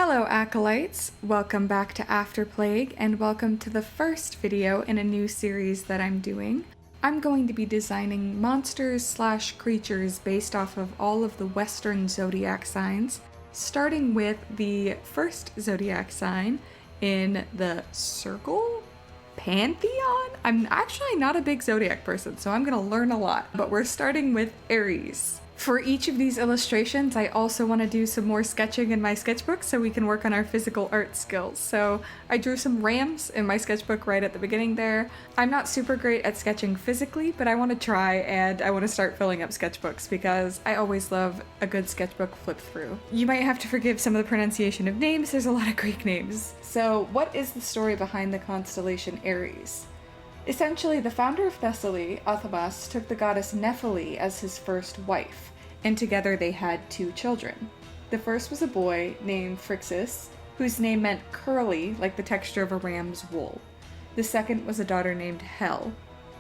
Hello Acolytes! Welcome back to After Plague and welcome to the first video in a new series that I'm doing. I'm going to be designing monsters/creatures based off of all of the Western zodiac signs, starting with the first zodiac sign in the circle? Pantheon? I'm actually not a big zodiac person, so I'm gonna learn a lot, but we're starting with Aries. For each of these illustrations, I also want to do some more sketching in my sketchbook so we can work on our physical art skills. So I drew some rams in my sketchbook right at the beginning there. I'm not super great at sketching physically, but I want to try and I want to start filling up sketchbooks because I always love a good sketchbook flip through. You might have to forgive some of the pronunciation of names, there's a lot of Greek names. So what is the story behind the constellation Aries? Essentially, the founder of Thessaly, Athamas, took the goddess Nephele as his first wife, and together they had 2 children. The first was a boy named Phrixus, whose name meant curly, like the texture of a ram's wool. The second was a daughter named Hel.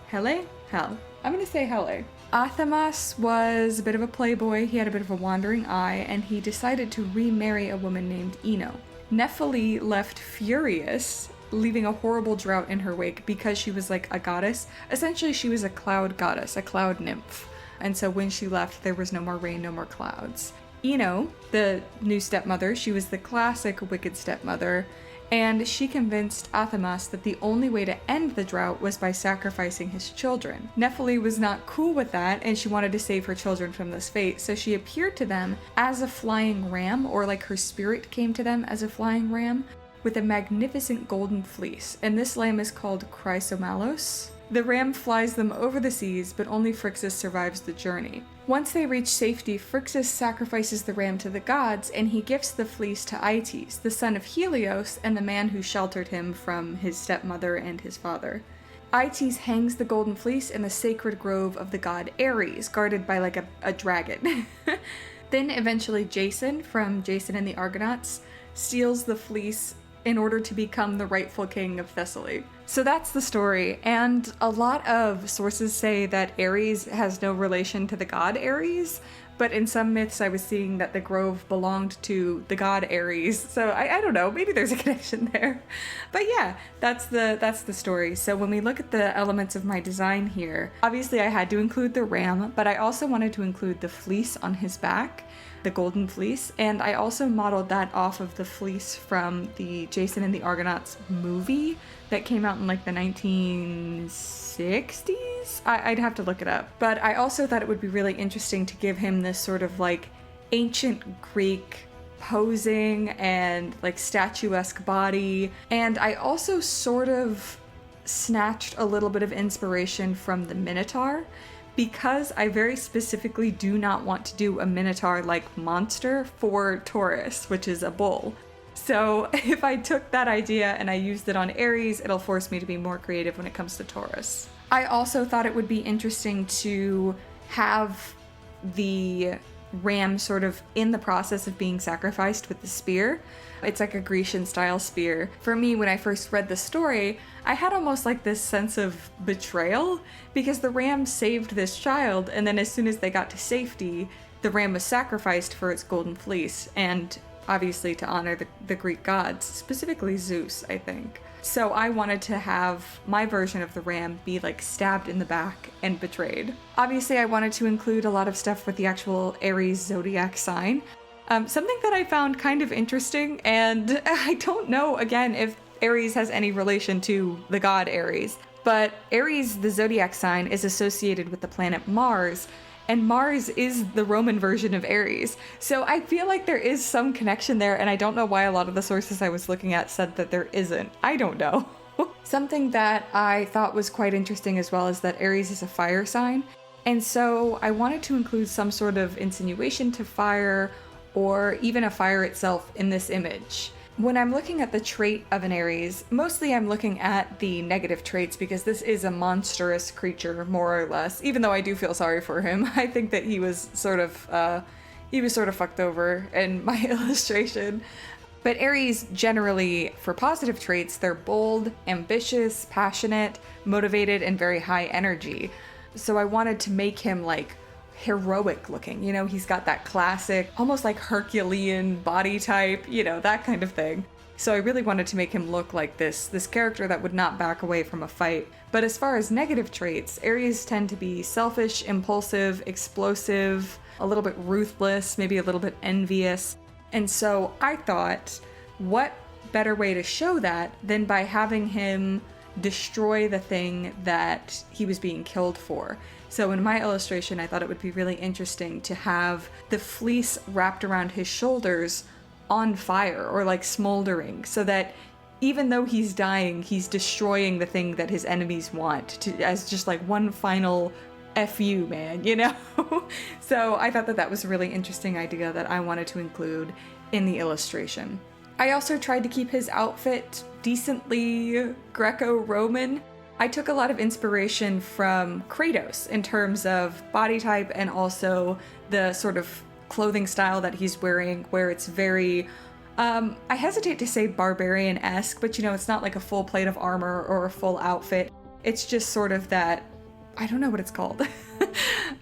Hele? Hel. I'm gonna say Hele. Athamas was a bit of a playboy, he had a bit of a wandering eye, and he decided to remarry a woman named Ino. Nephele left furious, leaving a horrible drought in her wake because she was like a goddess. Essentially, she was a cloud goddess, a cloud nymph. And so when she left, there was no more rain, no more clouds. Ino, the new stepmother, she was the classic wicked stepmother, and she convinced Athamas that the only way to end the drought was by sacrificing his children. Nephele was not cool with that, and she wanted to save her children from this fate, so she appeared to them as a flying ram, or like her spirit came to them as a flying ram, with a magnificent golden fleece, and this lamb is called Chrysomalos. The ram flies them over the seas, but only Phrixus survives the journey. Once they reach safety, Phrixus sacrifices the ram to the gods, and he gifts the fleece to Aetes, the son of Helios and the man who sheltered him from his stepmother and his father. Aetes hangs the golden fleece in the sacred grove of the god Ares, guarded by like a dragon. Then eventually Jason, from Jason and the Argonauts, steals the fleece in order to become the rightful king of Thessaly. So that's the story, and a lot of sources say that Ares has no relation to the god Ares, but in some myths I was seeing that the grove belonged to the god Ares, so I don't know, maybe there's a connection there. But yeah, that's the story. So when we look at the elements of my design here, obviously I had to include the ram, but I also wanted to include the fleece on his back, the golden fleece, and I also modeled that off of the fleece from the Jason and the Argonauts movie that came out in like the 1960s? I'd have to look it up. But I also thought it would be really interesting to give him this sort of like ancient Greek posing and like statuesque body, and I also sort of snatched a little bit of inspiration from the Minotaur, because I very specifically do not want to do a Minotaur-like monster for Taurus, which is a bull. So if I took that idea and I used it on Aries, it'll force me to be more creative when it comes to Taurus. I also thought it would be interesting to have the ram sort of in the process of being sacrificed with the spear. It's like a Grecian style spear. For me, when I first read the story, I had almost like this sense of betrayal because the ram saved this child, and then as soon as they got to safety, the ram was sacrificed for its golden fleece, and obviously to honor the Greek gods, specifically Zeus, I think. So I wanted to have my version of the ram be like stabbed in the back and betrayed. Obviously I wanted to include a lot of stuff with the actual Aries Zodiac sign. Something that I found kind of interesting, and I don't know, again, if Aries has any relation to the god Ares, but Aries, the zodiac sign, is associated with the planet Mars, and Mars is the Roman version of Aries. So I feel like there is some connection there, and I don't know why a lot of the sources I was looking at said that there isn't. I don't know. Something that I thought was quite interesting as well is that Aries is a fire sign, and so I wanted to include some sort of insinuation to fire, or even a fire itself in this image. When I'm looking at the trait of an Aries, mostly I'm looking at the negative traits because this is a monstrous creature, more or less. Even though I do feel sorry for him, I think that he was sort of fucked over in my illustration. But Aries, generally, for positive traits, they're bold, ambitious, passionate, motivated, and very high energy. So I wanted to make him like heroic looking. You know, he's got that classic, almost like Herculean body type, you know, that kind of thing. So I really wanted to make him look like this character that would not back away from a fight. But as far as negative traits, Aries tend to be selfish, impulsive, explosive, a little bit ruthless, maybe a little bit envious. And so I thought, what better way to show that than by having him destroy the thing that he was being killed for. So in my illustration, I thought it would be really interesting to have the fleece wrapped around his shoulders on fire or like smoldering, so that even though he's dying, he's destroying the thing that his enemies want, to, as just like one final F you, man, you know? So I thought that that was a really interesting idea that I wanted to include in the illustration. I also tried to keep his outfit decently Greco-Roman. I took a lot of inspiration from Kratos in terms of body type and also the sort of clothing style that he's wearing, where it's very, I hesitate to say barbarian-esque, but you know, it's not like a full plate of armor or a full outfit. It's just sort of that, I don't know what it's called.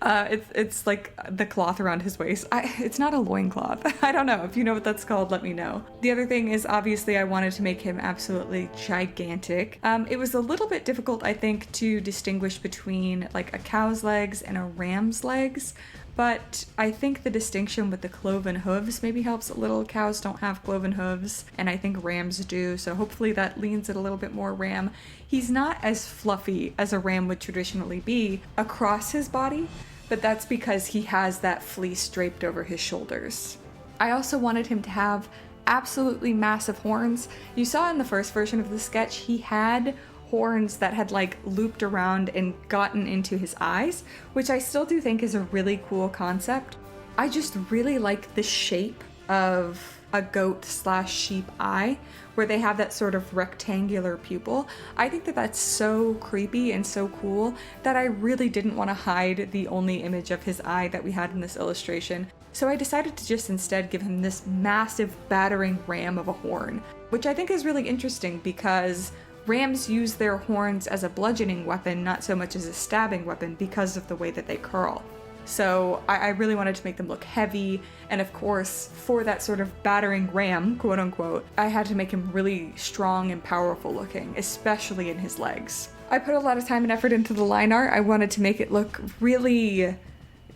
It's like the cloth around his waist. It's not a loincloth. I don't know. If you know what that's called, let me know. The other thing is, obviously, I wanted to make him absolutely gigantic. It was a little bit difficult, I think, to distinguish between like a cow's legs and a ram's legs. But I think the distinction with the cloven hooves maybe helps a little. Cows don't have cloven hooves, and I think rams do, so hopefully that leans it a little bit more ram. He's not as fluffy as a ram would traditionally be across his body, but that's because he has that fleece draped over his shoulders. I also wanted him to have absolutely massive horns. You saw in the first version of the sketch, he had horns that had like looped around and gotten into his eyes, which I still do think is a really cool concept. I just really like the shape of a goat / sheep eye, where they have that sort of rectangular pupil. I think that that's so creepy and so cool that I really didn't want to hide the only image of his eye that we had in this illustration. So I decided to just instead give him this massive battering ram of a horn, which I think is really interesting because rams use their horns as a bludgeoning weapon, not so much as a stabbing weapon, because of the way that they curl. So I really wanted to make them look heavy, and of course, for that sort of battering ram, quote unquote, I had to make him really strong and powerful looking, especially in his legs. I put a lot of time and effort into the line art. I wanted to make it look really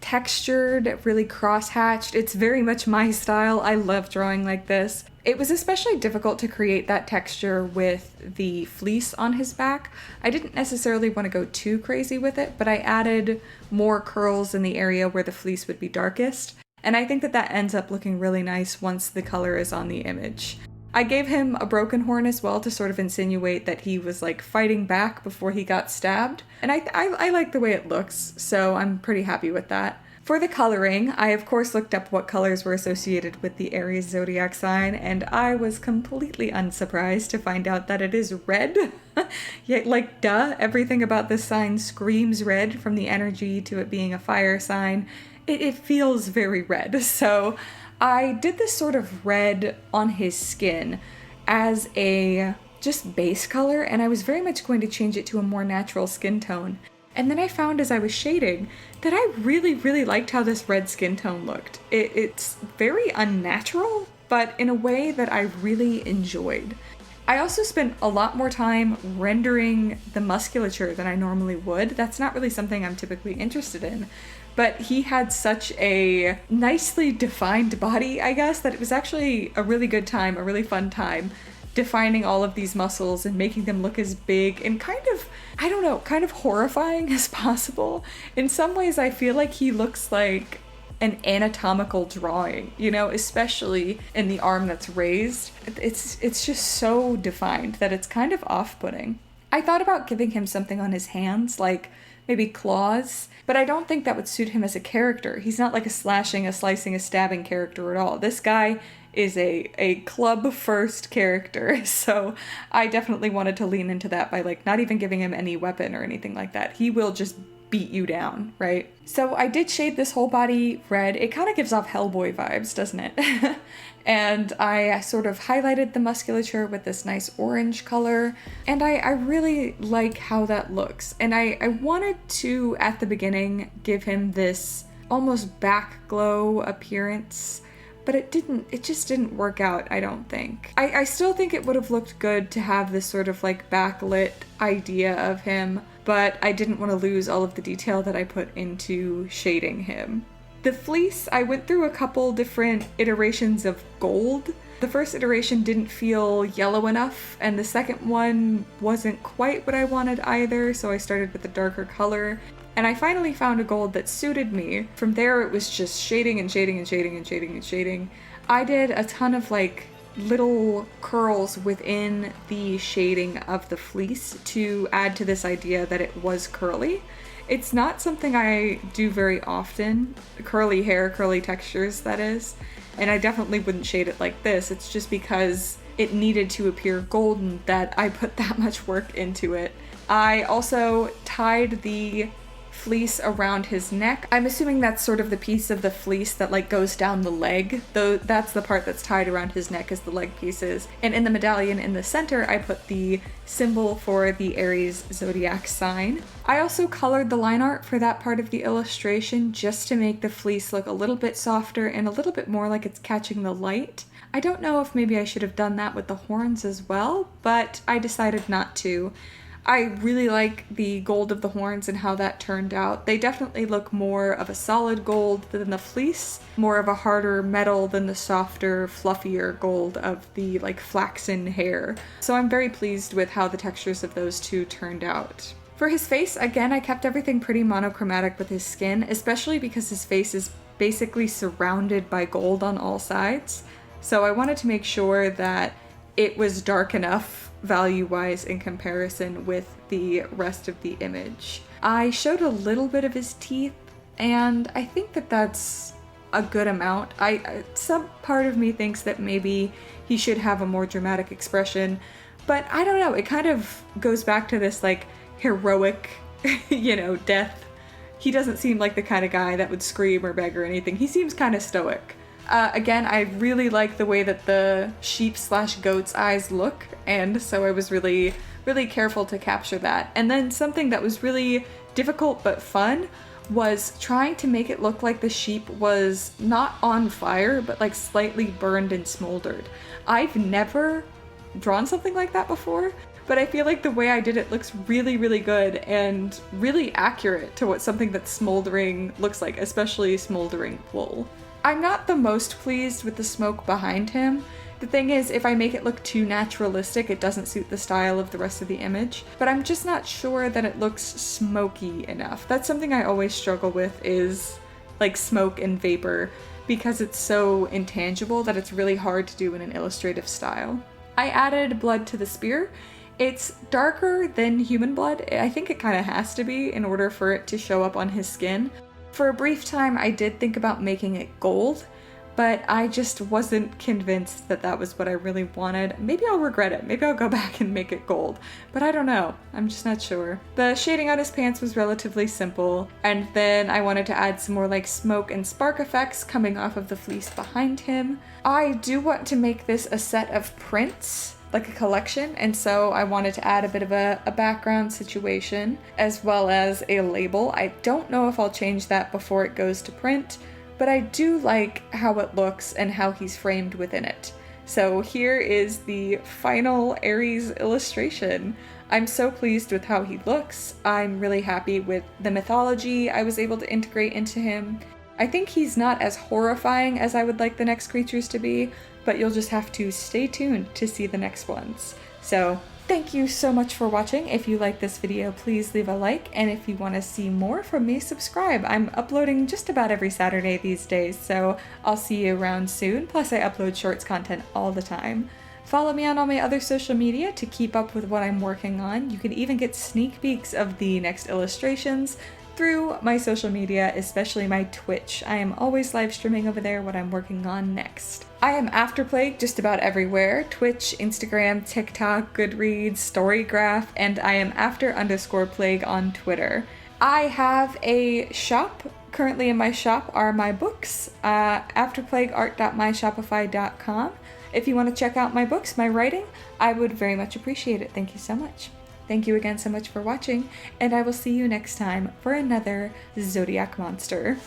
textured, really cross-hatched. It's very much my style. I love drawing like this. It was especially difficult to create that texture with the fleece on his back. I didn't necessarily want to go too crazy with it, but I added more curls in the area where the fleece would be darkest. And I think that that ends up looking really nice once the color is on the image. I gave him a broken horn as well to sort of insinuate that he was like fighting back before he got stabbed. And I like the way it looks, so I'm pretty happy with that. For the coloring, I of course looked up what colors were associated with the Aries Zodiac sign, and I was completely unsurprised to find out that it is red. Yet, like, duh, everything about this sign screams red, from the energy to it being a fire sign. It feels very red, so I did this sort of red on his skin as a just base color, and I was very much going to change it to a more natural skin tone. And then I found as I was shading that I really, really liked how this red skin tone looked. It's very unnatural, but in a way that I really enjoyed. I also spent a lot more time rendering the musculature than I normally would. That's not really something I'm typically interested in. But he had such a nicely defined body, I guess, that it was actually a really good time, a really fun time, defining all of these muscles and making them look as big and kind of, I don't know, kind of horrifying as possible. In some ways, I feel like he looks like an anatomical drawing, you know, especially in the arm that's raised. It's just so defined that it's kind of off-putting. I thought about giving him something on his hands, like maybe claws, but I don't think that would suit him as a character. He's not like a slashing, a slicing, a stabbing character at all. This guy is a club first character, so I definitely wanted to lean into that by like not even giving him any weapon or anything like that. He will just beat you down, right? So I did shade this whole body red. It kind of gives off Hellboy vibes, doesn't it? And I sort of highlighted the musculature with this nice orange color, and I really like how that looks. And I wanted to, at the beginning, give him this almost back glow appearance, but it just didn't work out, I don't think. I still think it would have looked good to have this sort of like backlit idea of him, but I didn't want to lose all of the detail that I put into shading him. The fleece, I went through a couple different iterations of gold. The first iteration didn't feel yellow enough, and the second one wasn't quite what I wanted either, so I started with a darker color. And I finally found a gold that suited me. From there it was just shading and shading and shading and shading and shading. I did a ton of like little curls within the shading of the fleece to add to this idea that it was curly. It's not something I do very often, curly hair, curly textures that is, and I definitely wouldn't shade it like this. It's just because it needed to appear golden that I put that much work into it. I also tied the fleece around his neck. I'm assuming that's sort of the piece of the fleece that like goes down the leg, though that's the part that's tied around his neck is the leg pieces. And in the medallion in the center, I put the symbol for the Aries Zodiac sign. I also colored the line art for that part of the illustration just to make the fleece look a little bit softer and a little bit more like it's catching the light. I don't know if maybe I should have done that with the horns as well, but I decided not to. I really like the gold of the horns and how that turned out. They definitely look more of a solid gold than the fleece, more of a harder metal than the softer, fluffier gold of the like flaxen hair. So I'm very pleased with how the textures of those two turned out. For his face, again, I kept everything pretty monochromatic with his skin, especially because his face is basically surrounded by gold on all sides. So I wanted to make sure that it was dark enough value-wise in comparison with the rest of the image. I showed a little bit of his teeth, and I think that that's a good amount. Some part of me thinks that maybe he should have a more dramatic expression, but I don't know, it kind of goes back to this like heroic, death. He doesn't seem like the kind of guy that would scream or beg or anything. He seems kind of stoic. Again, I really like the way that the sheep/goat's eyes look, and so I was really, really careful to capture that. And then something that was really difficult but fun was trying to make it look like the sheep was not on fire, but like slightly burned and smoldered. I've never drawn something like that before, but I feel like the way I did it looks really, really good and really accurate to what something that's smoldering looks like, especially smoldering wool. I'm not the most pleased with the smoke behind him. The thing is, if I make it look too naturalistic, it doesn't suit the style of the rest of the image, but I'm just not sure that it looks smoky enough. That's something I always struggle with, is like smoke and vapor, because it's so intangible that it's really hard to do in an illustrative style. I added blood to the spear. It's darker than human blood. I think it kind of has to be in order for it to show up on his skin. For a brief time, I did think about making it gold, but I just wasn't convinced that that was what I really wanted. Maybe I'll regret it. Maybe I'll go back and make it gold, but I don't know. I'm just not sure. The shading on his pants was relatively simple, and then I wanted to add some more like smoke and spark effects coming off of the fleece behind him. I do want to make this a set of prints, like a collection, and so I wanted to add a bit of a background situation as well as a label. I don't know if I'll change that before it goes to print, but I do like how it looks and how he's framed within it. So here is the final Aries illustration. I'm so pleased with how he looks. I'm really happy with the mythology I was able to integrate into him. I think he's not as horrifying as I would like the next creatures to be, but you'll just have to stay tuned to see the next ones. So thank you so much for watching. If you like this video, please leave a like, and if you want to see more from me, subscribe. I'm uploading just about every Saturday these days, so I'll see you around soon. Plus I upload shorts content all the time. Follow me on all my other social media to keep up with what I'm working on. You can even get sneak peeks of the next illustrations through my social media, especially my Twitch. I am always live streaming over there what I'm working on next. I am After Plague just about everywhere: Twitch, Instagram, TikTok, Goodreads, Storygraph, and I am After_Plague on Twitter. I have a shop. Currently in my shop are my books, afterplagueart.myshopify.com. If you want to check out my books, my writing, I would very much appreciate it. Thank you so much. Thank you again so much for watching, and I will see you next time for another Zodiac monster.